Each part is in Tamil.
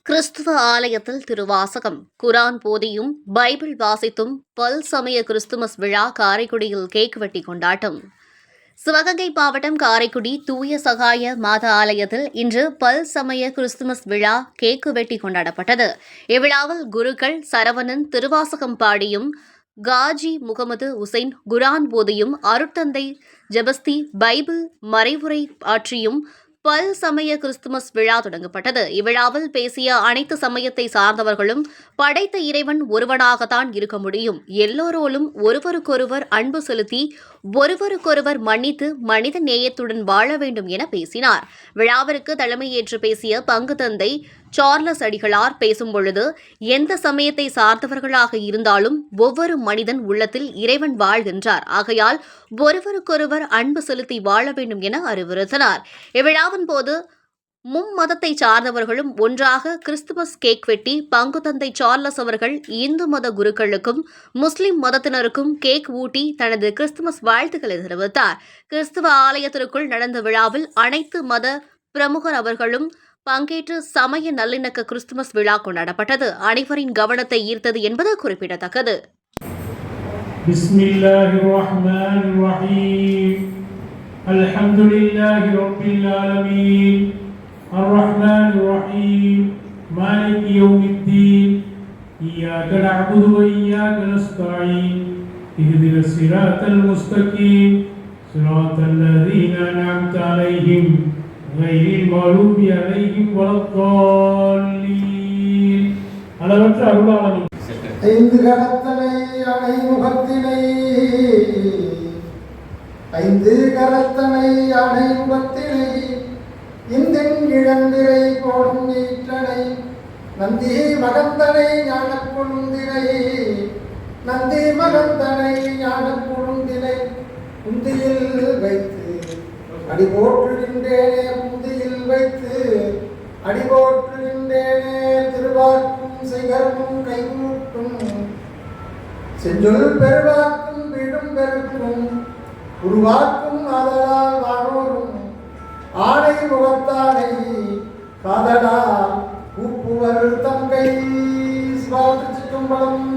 கிறிஸ்துவ ஆலயத்தில் திருவாசகம், குரான் போதியும் பைபிள் வாசித்தும் பல் சமய கிறிஸ்துமஸ் விழா காரைக்குடியில் கேக் வெட்டி கொண்டாட்டம். சிவகங்கை மாவட்டம் காரைக்குடி தூய சகாய மாதா ஆலயத்தில் இன்று பல் சமய கிறிஸ்துமஸ் விழா கேக்கு வெட்டி கொண்டாடப்பட்டது. இவ்விழாவில் குருக்கள் சரவணன் திருவாசகம் பாடியும், காஜி முகமது உசைன் குரான் போதியும், அருட்தந்தை ஜெபஸ்தி பைபிள் மறைவுரை ஆற்றியும் பல் சமய கிறிஸ்துமஸ் விழா தொடங்கப்பட்டது. இவ்விழாவில் பேசிய அனைத்து சமயத்தை சார்ந்தவர்களும் படைத்த இறைவன் ஒருவனாகத்தான் இருக்க முடியும், எல்லோரோடும் ஒருவருக்கொருவர் அன்பு செலுத்தி ஒருவருக்கொருவர் மன்னித்து மனித நேயத்துடன் வாழ வேண்டும் என பேசினார். விழாவிற்கு தலைமையேற்று பேசிய பங்கு தந்தை சார்லஸ் அடிகளார் பேசும்பொழுது, எந்த சமயத்தை சார்ந்தவர்களாக இருந்தாலும் ஒவ்வொரு மனிதன் உள்ளத்தில் இறைவன் வாழ்கின்றார், ஆகையால் ஒருவருக்கொருவர் அன்பு செலுத்தி வாழ வேண்டும் என அறிவுறுத்தினார். இவ்விழாவின் போது மும்மதத்தை சார்ந்தவர்களும் ஒன்றாக கிறிஸ்துமஸ் கேக் வெட்டி பங்கு தந்தை சார்லஸ் அவர்கள் இந்து மத குருக்களுக்கும் முஸ்லிம் மதத்தினருக்கும் கேக் ஊட்டி தனது கிறிஸ்துமஸ் வாழ்த்துக்களை தெரிவித்தார். கிறிஸ்துவ ஆலயத்திற்குள் நடந்த விழாவில் அனைத்து மத பிரமுகர் அவர்களும் பங்கேற்று சமய நல்லிணக்க கிறிஸ்துமஸ் விழா கொண்டாடப்பட்டது. அனைவரின் கவனத்தை ஈர்த்தது என்பது குறிப்பிடத்தக்கது. الرحمن الرحيم مالك يوم الدين إياك نعبد وإياك نستعين اهدنا الصراط المستقيم صراط الذين أنعمت عليهم غير المغضوب عليهم ولا الضالين. அளவற்ற அருளாளனும் ஐந்து கரத்தனை அணை முகத்தினை ஐந்து கரத்தனை அணை முகத்தினை இந்தின் இழந்திரை போடும் ஈற்றனை நந்தி மகந்தனை ஞானக் கொழுந்தினை நந்தி மகந்தனை ஞானக் கொழுந்தினை குந்தியில் வைத்து அடி போற்றுகின்றேனே குந்தியில் வைத்து அடி போற்றுகின்றேனே திருவாக்கும் சிகரமும் கைகூட்டும் செஞ்சொல் பெருவாக்கும் வீடும் பெருக்கும் உருவாக்கும் ஆதலால் வானோரும் ஆடை முகத்தானை காதடா கூப்புவர் தங்கை சிவாதிச்சிக்கும்பலம்.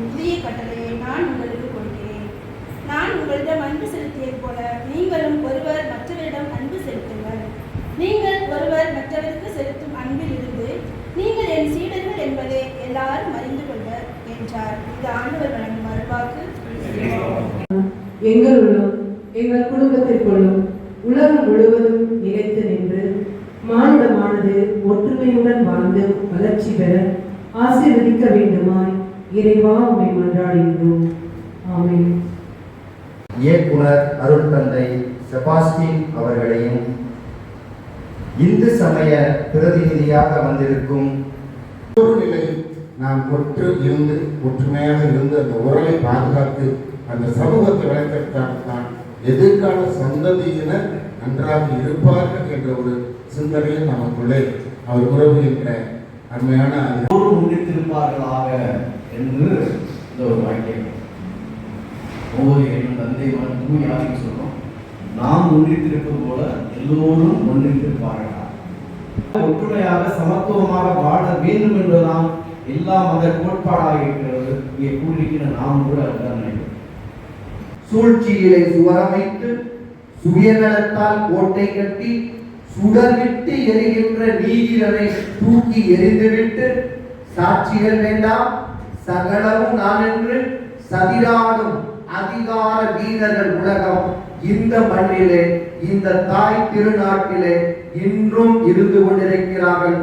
புதிய கட்டளையை நான் உங்களுக்கு கொடுக்கிறேன். நான் உங்களிடம் அன்பு செலுத்தியது போல நீங்களும் ஒருவர் மற்றவரிடம் அன்பு செலுத்துங்கள். நீங்கள் ஒருவர் மற்றவருக்கு செலுத்தும் அன்பில் இருந்து நீங்கள் என் சீடர்கள் என்பதை எல்லாரும் அறிந்து கொள்வர் என்றார். இது ஆண்டவர் வழங்கும் அருள்வாக்கு. எங்களுள்ளும் எங்கள் குடும்பத்திற்குள்ளும் உலகம் முழுவதும் நிலைத்து நின்று மானிடமானது ஒற்றுமையுடன் வாழ்ந்து வளர்ச்சி பெற ஆசீர்வதிக்க வேண்டுமாய் இறைவா உம்மை மன்றாடுகிறோம். ஆமென். இயக்குனர் அருட்தந்தை செபாஸ்டின் அவர்களையும் இந்து சமய பிரதிநிதியாக வந்திருக்கும் நிலையில் நாம் ஒற்றுமையாக இருந்து அந்த உறவை பாதுகாத்து அந்த சமூகத்தை வளர்த்தற்காகத்தான் எதிர்கால சந்ததியினர் நன்றாக இருப்பார்கள் என்ற ஒரு சிந்தனையில் நமக்குள்ளே அவர் உறவுகின்ற அருமையான முன்னிட்டிருப்பார்களாக என்று இந்த ஒரு வாக்கியம் ஒவ்வொரு தந்தை மகன் தூயாரின்னு சொல்றோம். நாம் முன்னிட்டிருப்பது போல எல்லோரும் முன்னிட்டிருப்பார்களா, ஒற்றுமையாக சமத்துவமாக வாழ வேண்டும் என்பதுதான் எல்லா மத கோட்பாடாக இருக்கிறது. இங்கே கூறியிருக்கிற நாம் கூட அதுதான் நினைக்கிறோம். சூழ்ச்சியிலே சுவரமைத்து சுயநலத்தால் கோட்டை கட்டி சுடர்விட்டு எரிகின்ற நீதிரனை தூக்கி எரிந்துவிட்டு சாட்சிகள் வேண்டாம் சகலமும் நான் என்று சதிராடும் அதிகார வீரர்கள் உலகம் இந்த மண்ணிலே இந்த தாய் திருநாட்டிலே இன்றும் இருந்து கொண்டிருக்கிறார்கள்.